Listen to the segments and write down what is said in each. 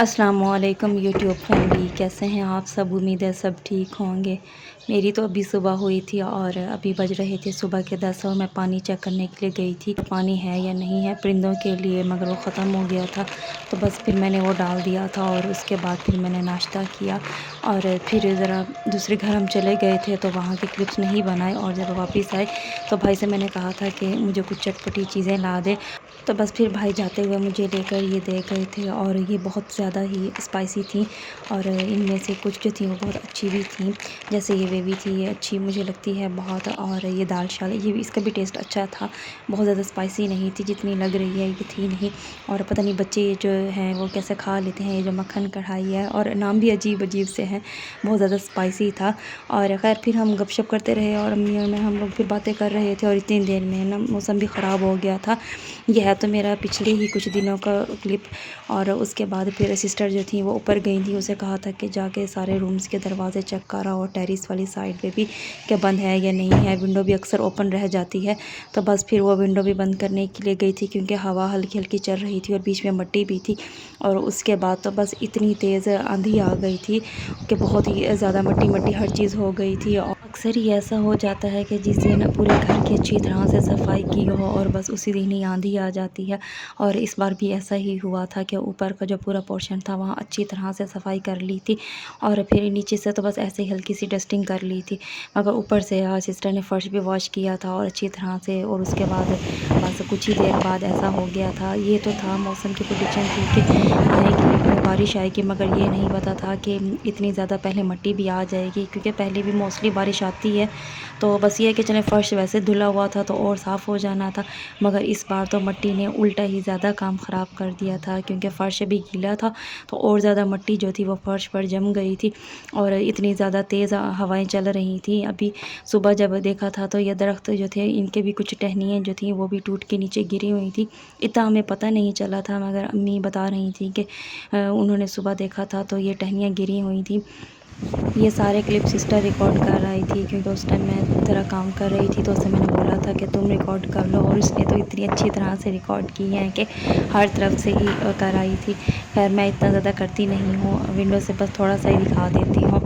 अस्सलामुअलैकुम YouTube family, कैसे हैं आप सब। उम्मीद है सब ठीक होंगे। मेरी तो अभी सुबह हुई थी और अभी बज रहे थे सुबह के 10 और मैं पानी चेक करने के लिए गई थी, पानी है या नहीं है परिंदों के लिए, मगर वो ख़त्म हो गया था। तो बस फिर मैंने वो डाल दिया था और उसके बाद फिर मैंने नाश्ता किया और फिर ज़रा दूसरे घर हम चले गए थे तो वहाँ के क्लिप्स नहीं बनाए। और जब वापस आए तो भाई से मैंने कहा था कि मुझे कुछ चटपटी चीज़ें ला दे, तो बस फिर भाई जाते हुए मुझे लेकर ये दे गए थे और ये बहुत ज़्यादा ही स्पाइसी थी। और इनमें से कुछ जो थी वो बहुत अच्छी भी थी, जैसे ये बेबी थी, ये अच्छी मुझे लगती है बहुत। और ये दाल शाल, ये भी इसका भी टेस्ट अच्छा था, बहुत ज़्यादा स्पाइसी नहीं थी जितनी लग रही है, ये थी नहीं। और पता नहीं बच्चे जो हैं वो कैसे खा लेते हैं। ये जो मक्खन कढ़ाई है और नाम भी अजीब अजीब से हैं, बहुत ज़्यादा स्पाइसी था। और खैर फिर हम गपशप करते रहे और अम्मी और मैं हम लोग फिर बातें कर रहे थे और इतनी देर में ना मौसम भी ख़राब हो गया था। यह है तो मेरा पिछले ही कुछ दिनों का क्लिप। और उसके बाद फिर सिस्टर जो थी वो ऊपर गई थी, उसे कहा था कि जाके सारे रूम्स के दरवाज़े चेक करा और टेरिस वाली साइड पे भी क्या बंद है या नहीं है, विंडो भी अक्सर ओपन रह जाती है। तो बस फिर वो विंडो भी बंद करने के लिए गई थी क्योंकि हवा हल्की हल्की चल रही थी और बीच में मिट्टी भी थी। और उसके बाद तो बस इतनी तेज़ आंधी आ गई थी कि बहुत ही ज़्यादा मिट्टी मिट्टी हर चीज़ हो गई थी। और अक्सर ही ऐसा हो जाता है कि जिस दिन पूरे घर की अच्छी तरह से सफाई की हो और बस उसी दिन ही आंधी आ जाती है। और इस बार भी ऐसा ही हुआ था कि ऊपर का जो पूरा पोर्शन था वहाँ अच्छी तरह से सफाई कर ली थी और फिर नीचे से तो बस ऐसे ही हल्की सी डस्टिंग कर ली थी, मगर ऊपर से सिस्टर ने फ़र्श भी वॉश किया था और अच्छी तरह से। और उसके बाद बस कुछ ही देर बाद ऐसा हो गया था। ये तो था मौसम की प्रेडिक्शन थी कि आएगी बारिश आएगी, मगर ये नहीं पता था कि इतनी ज़्यादा पहले मिट्टी भी आ जाएगी, क्योंकि पहले भी मोस्टली बारिश आती है। तो बस ये है कि चले फ़र्श वैसे धुला हुआ था तो और साफ़ हो जाना था, मगर इस बार तो मिट्टी ने उल्टा ही ज़्यादा काम ख़राब कर दिया था, क्योंकि फ़र्श भी गीला था तो और ज़्यादा मिट्टी जो थी वो फ़र्श पर जम गई थी और इतनी ज़्यादा तेज़ हवाएं चल रही थी। अभी सुबह जब देखा था तो ये दरख्त जो थे इनके भी कुछ टहनियाँ जो थी वो भी टूट के नीचे गिरी हुई थी। इतना हमें पता नहीं चला था, मगर अम्मी बता रही थी कि उन्होंने सुबह देखा था तो ये टहनियाँ गिरी हुई थी। ये सारे क्लिप सिस्टर रिकॉर्ड कर रही थी क्योंकि उस टाइम मैं ज़रा काम कर रही थी, तो उससे मैंने बोला था कि तुम रिकॉर्ड कर लो, और उसने तो इतनी अच्छी तरह से रिकॉर्ड की है कि हर तरफ से ही कर आई थी। खैर मैं इतना ज़्यादा करती नहीं हूँ, विंडो से बस थोड़ा सा ही दिखा देती हूँ।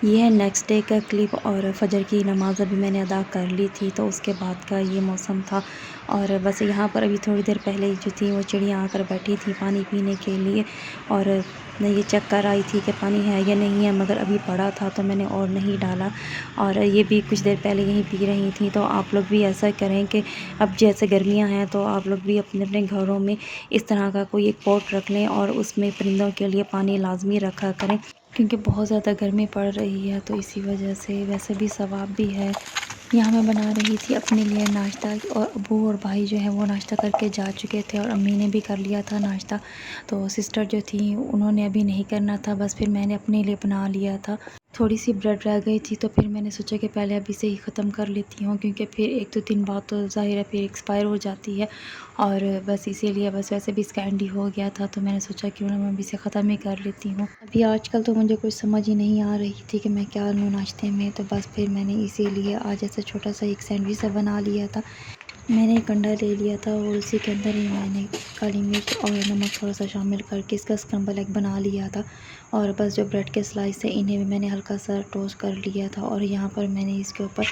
ये है नेक्स्ट डे का क्लिप और फजर की नमाज़ अभी मैंने अदा कर ली थी, तो उसके बाद का ये मौसम था। और बस यहाँ पर अभी थोड़ी देर पहले जो थी वो चिड़िया आकर बैठी थी पानी पीने के लिए, और मैं ये चेक कर आई थी कि पानी है या नहीं है, मगर अभी पड़ा था तो मैंने और नहीं डाला। और ये भी कुछ देर पहले यहीं पी रही थी। तो आप लोग भी ऐसा करें कि अब जैसे गर्मियाँ हैं तो आप लोग भी अपने अपने घरों में इस तरह का कोई एक पॉट रख लें और उसमें परिंदों के लिए पानी लाजमी रखा करें, क्योंकि बहुत ज़्यादा गर्मी पड़ रही है, तो इसी वजह से वैसे भी सवाब भी है। यहाँ मैं बना रही थी अपने लिए नाश्ता, और अबू और भाई जो है वो नाश्ता करके जा चुके थे और अम्मी ने भी कर लिया था नाश्ता। तो सिस्टर जो थी उन्होंने अभी नहीं करना था, बस फिर मैंने अपने लिए बना लिया था। थोड़ी सी ब्रेड रह गई थी तो फिर मैंने सोचा कि पहले अभी से ही ख़त्म कर लेती हूँ, क्योंकि फिर 1-2 दिन बाद तो ज़ाहिर है फिर एक्सपायर हो जाती है। और बस इसीलिए, बस वैसे भी इसका एंड ही हो गया था तो मैंने सोचा क्यों ना मैं अभी से ख़त्म ही कर लेती हूँ। अभी आजकल तो मुझे कुछ समझ ही नहीं आ रही थी कि मैं क्या लूँ नाश्ते में, तो बस फिर मैंने इसीलिए आज ऐसा छोटा सा एक सैंडविच सा बना लिया था। मैंने एक अंडा ले लिया था और उसी के अंदर ही मैंने काली मिर्च और नमक थोड़ा सा शामिल करके इसका स्क्रम्बल एग बना लिया था। और बस जो ब्रेड के स्लाइस है इन्हें भी मैंने हल्का सा टोस्ट कर लिया था, और यहाँ पर मैंने इसके ऊपर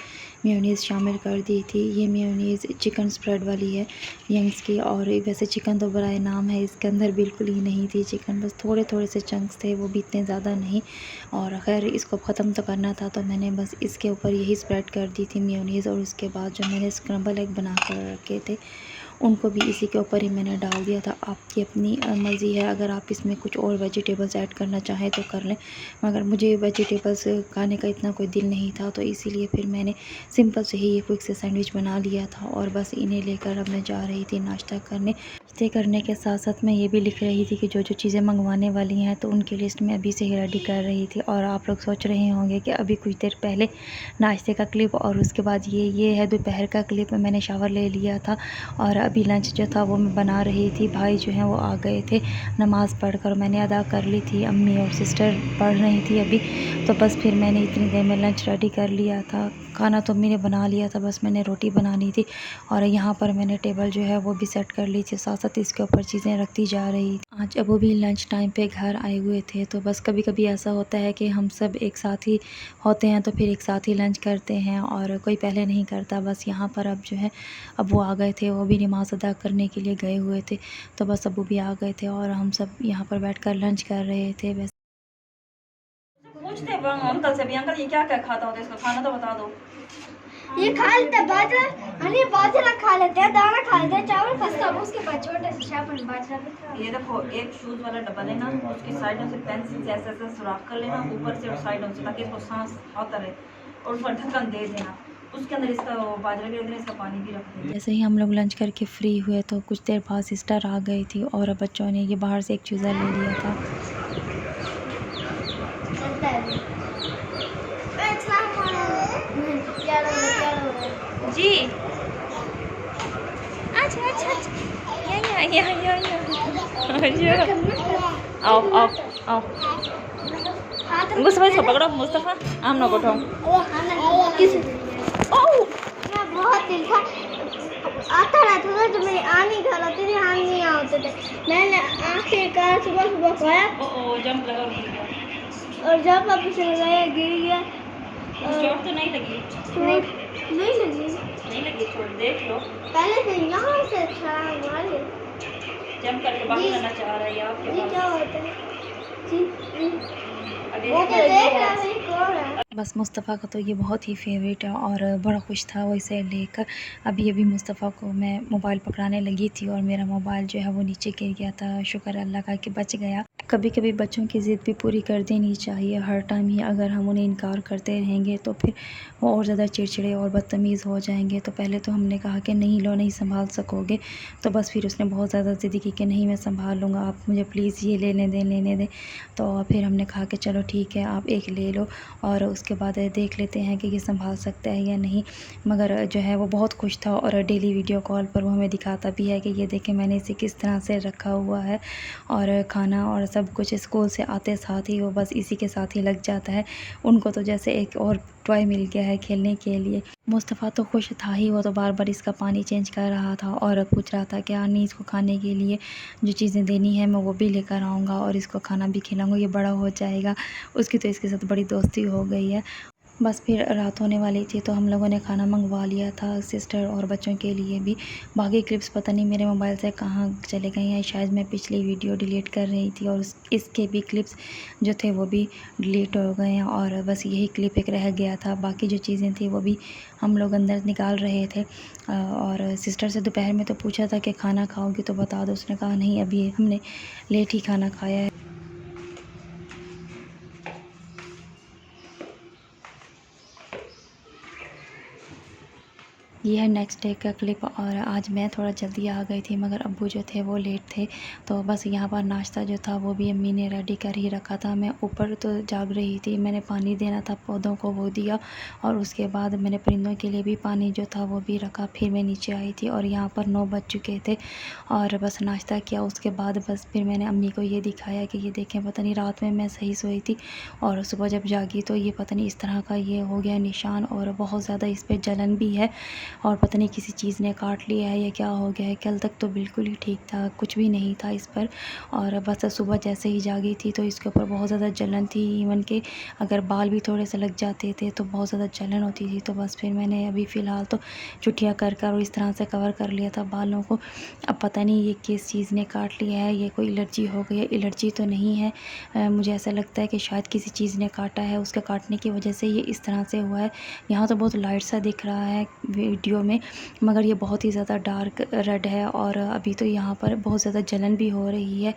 मेयोनीज़ शामिल कर दी थी। ये मेयोनीज़ चिकन स्प्रेड वाली है यंग्स की, और वैसे चिकन तो बराए नाम है, इसके अंदर बिल्कुल ही नहीं थी चिकन, बस थोड़े थोड़े से चंक्स थे, वो भी इतने ज़्यादा नहीं। और खैर इसको ख़त्म तो करना था तो मैंने बस इसके ऊपर यही स्प्रेड कर दी थी मेयोनीज़, और उसके बाद जो मैंने स्क्रम्बल एग बना कर रखे थे उनको भी इसी के ऊपर ही मैंने डाल दिया था। आपकी अपनी मर्ज़ी है, अगर आप इसमें कुछ और वेजिटेबल्स ऐड करना चाहें तो कर लें, मगर मुझे वेजिटेबल्स खाने का इतना कोई दिल नहीं था, तो इसीलिए फिर मैंने सिंपल से ही ये क्विक से सैंडविच बना लिया था। और बस इन्हें लेकर अब मैं जा रही थी नाश्ता करने। नाश्ते करने के साथ साथ मैं ये भी लिख रही थी कि जो जो चीज़ें मंगवाने वाली हैं तो उनकी लिस्ट में अभी से ही रेडी कर रही थी। और आप लोग सोच रहे होंगे कि अभी कुछ देर पहले नाश्ते का क्लिप और उसके बाद ये है दोपहर का क्लिप। मैंने शावर ले लिया था और अभी लंच जो था वो मैं बना रही थी। भाई जो हैं वो आ गए थे नमाज़ पढ़कर, मैंने अदा कर ली थी, अम्मी और सिस्टर पढ़ रही थी अभी, तो बस फिर मैंने इतनी देर में लंच रेडी कर लिया था। खाना तो अम्मी ने बना लिया था, बस मैंने रोटी बनानी थी। और यहाँ पर मैंने टेबल जो है वो भी सेट कर ली थी, साथ साथ इसके ऊपर चीज़ें रखती जा रही। आज अबू भी लंच टाइम पे घर आए हुए थे, तो बस कभी कभी ऐसा होता है कि हम सब एक साथ ही होते हैं तो फिर एक साथ ही लंच करते हैं और कोई पहले नहीं करता। बस यहाँ पर अब जो है अबू आ गए थे, वो भी नमाज़ अदा करने के लिए गए हुए थे, तो बस अबू भी आ गए थे और हम सब यहाँ पर बैठकर लंच कर रहे थे। बस पूछते हैं अंकल से भी, अंकल ये क्या क्या खाता होता है, इसका खाना तो बता दो। ये खा लेते हैं बाजरा, हनी बाजरा खा लेते हैं, दाना खा लेते हैं, चावल खस्ता, उसके बाद छोटे से शापन बाजरा भी खा। ये देखो एक शूज वाला डब्बा लेना, उसकी साइडों से पेंसिल से ऐसे ऐसे सुराख कर लेना ऊपर से और साइडों से, ताकि इसको सांस आता रहे, और उसका ढक्कन दे देना, उसके अंदर इसका बाजरा भी रख देना, इसका पानी भी रख देना। जैसे ही हम लोग लंच करके फ्री हुए तो कुछ देर बाद सिस्टर आ गई थी और बच्चों ने ये बाहर से एक चूज़ा ले लिया था। चलता है जी अच्छा अच्छा आओ आओ आओ, मुस्तफ़ा इसको पकड़ो, मुस्तफ़ा आम ना उठाओ। बहुत दिल था, आता रहता था जब मेरी आनी घर होती थी, आनी नहीं होते थे। मैंने आखिरकार सुबह सुबह खाया जंप लगा और जब वापस से लगाया गिर गया। चोट तो नहीं लगी? चोट नहीं लगी, नहीं लगी चोट, देख लो। पहले से यहाँ से छलांग मारी, जंप करके बाहर आना चाह रहा है आपके ये पास। क्या होता है जी? अभी वो तो देख रहा है कौन है। बस मुस्तफ़ा का तो ये बहुत ही फेवरेट है और बड़ा खुश था वो इसे लेकर। अभी अभी मुस्तफ़ा को मैं मोबाइल पकड़ाने लगी थी और मेरा मोबाइल जो है वो नीचे गिर गया था, शुक्र अल्लाह का कि बच गया। कभी कभी बच्चों की ज़िद भी पूरी कर देनी चाहिए, हर टाइम ही अगर हम उन्हें इनकार करते रहेंगे तो फिर वो और ज़्यादा चिड़चिड़े और बदतमीज़ हो जाएंगे। तो पहले तो हमने कहा कि नहीं लो, नहीं संभाल सकोगे, तो बस फिर उसने बहुत ज़्यादा ज़िद की कि नहीं मैं संभाल लूँगा, आप मुझे प्लीज़ ये लेने दें। तो फिर हमने कहा कि चलो ठीक है आप एक ले लो और उसके बाद देख लेते हैं कि ये संभाल सकता है या नहीं। मगर जो है वो बहुत खुश था और डेली वीडियो कॉल पर वो हमें दिखाता भी है कि ये देखें मैंने इसे किस तरह से रखा हुआ है, और खाना और सब कुछ स्कूल से आते साथ ही वो बस इसी के साथ ही लग जाता है। उनको तो जैसे एक और टॉय मिल गया है खेलने के लिए। मुस्तफ़ा तो खुश था ही, वो तो बार बार इसका पानी चेंज कर रहा था और पूछ रहा था कि नहीं इसको खाने के लिए जो चीज़ें देनी है मैं वो भी लेकर आऊँगा और इसको खाना भी खिलाऊँगा, ये बड़ा हो जाएगा। उसकी तो इसके साथ बड़ी दोस्ती हो गई है। बस फिर रात होने वाली थी तो हम लोगों ने खाना मंगवा लिया था, सिस्टर और बच्चों के लिए भी। बाकी क्लिप्स पता नहीं मेरे मोबाइल से कहाँ चले गए हैं, शायद मैं पिछली वीडियो डिलीट कर रही थी और इसके भी क्लिप्स जो थे वो भी डिलीट हो गए हैं और बस यही क्लिप एक रह गया था। बाकी जो चीज़ें थी वो भी हम लोग अंदर निकाल रहे थे। और सिस्टर से दोपहर में तो पूछा था कि खाना खाओगी तो बता दो, उसने कहा नहीं अभी हमने लेट ही खाना खाया है। ये है नेक्स्ट डे का क्लिप। और आज मैं थोड़ा जल्दी आ गई थी मगर अब्बू जो थे वो लेट थे, तो बस यहाँ पर नाश्ता जो था वो भी अम्मी ने रेडी कर ही रखा था। मैं ऊपर तो जाग रही थी, मैंने पानी देना था पौधों को, वो दिया और उसके बाद मैंने परिंदों के लिए भी पानी जो था वो भी रखा। फिर मैं नीचे आई थी और यहाँ पर 9 बज चुके थे और बस नाश्ता किया। उसके बाद बस फिर मैंने अम्मी को ये दिखाया कि ये देखें पता नहीं रात में मैं सही सोई थी और सुबह जब जागी तो ये पता नहीं इस तरह का ये हो गया निशान और बहुत ज़्यादा इस पर जलन भी है और पता नहीं किसी चीज़ ने काट लिया है या क्या हो गया है। कल तक तो बिल्कुल ही ठीक था, कुछ भी नहीं था इस पर, और बस सुबह जैसे ही जागी थी तो इसके ऊपर बहुत ज़्यादा जलन थी। इवन के अगर बाल भी थोड़े से लग जाते थे तो बहुत ज़्यादा जलन होती थी। तो बस फिर मैंने अभी फ़िलहाल तो छुट्टियाँ कर और इस तरह से कवर कर लिया था बालों को। अब पता नहीं ये किस चीज़ ने काट लिया है, ये कोई एलर्जी हो गई है। एलर्जी तो नहीं है, मुझे ऐसा लगता है कि शायद किसी चीज़ ने काटा है, उसके काटने की वजह से ये इस तरह से हुआ है। यहाँ तो बहुत लाइट सा दिख रहा है वीडियो में मगर ये बहुत ही ज़्यादा डार्क रेड है और अभी तो यहाँ पर बहुत ज़्यादा जलन भी हो रही है।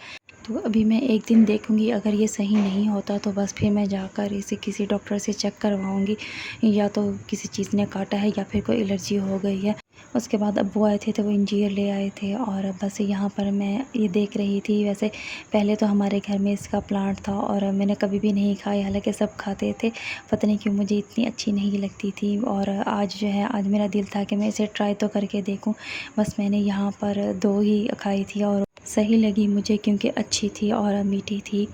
तो अभी मैं एक दिन देखूँगी, अगर ये सही नहीं होता तो बस फिर मैं जाकर इसे किसी डॉक्टर से चेक करवाऊँगी, या तो किसी चीज़ ने काटा है या फिर कोई एलर्जी हो गई है। उसके बाद अब्बू आए थे तो वो इंजीर ले आए थे और बस यहाँ पर मैं ये देख रही थी। वैसे पहले तो हमारे घर में इसका प्लांट था और मैंने कभी भी नहीं खाया, हालांकि सब खाते थे, पता नहीं क्यों मुझे इतनी अच्छी नहीं लगती थी। और आज जो है आज मेरा दिल था कि मैं इसे ट्राई तो करके देखूं। बस मैंने यहाँ पर 2 ही खाई थी और सही लगी मुझे, क्योंकि अच्छी थी और मीठी थी।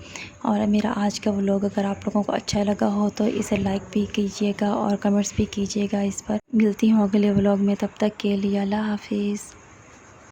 और मेरा आज का व्लॉग अगर आप लोगों को अच्छा लगा हो तो इसे लाइक भी कीजिएगा और कमेंट्स भी कीजिएगा इस पर। मिलती हूँ अगले व्लॉग में, तब तक के लिए अल्लाह हाफिज़।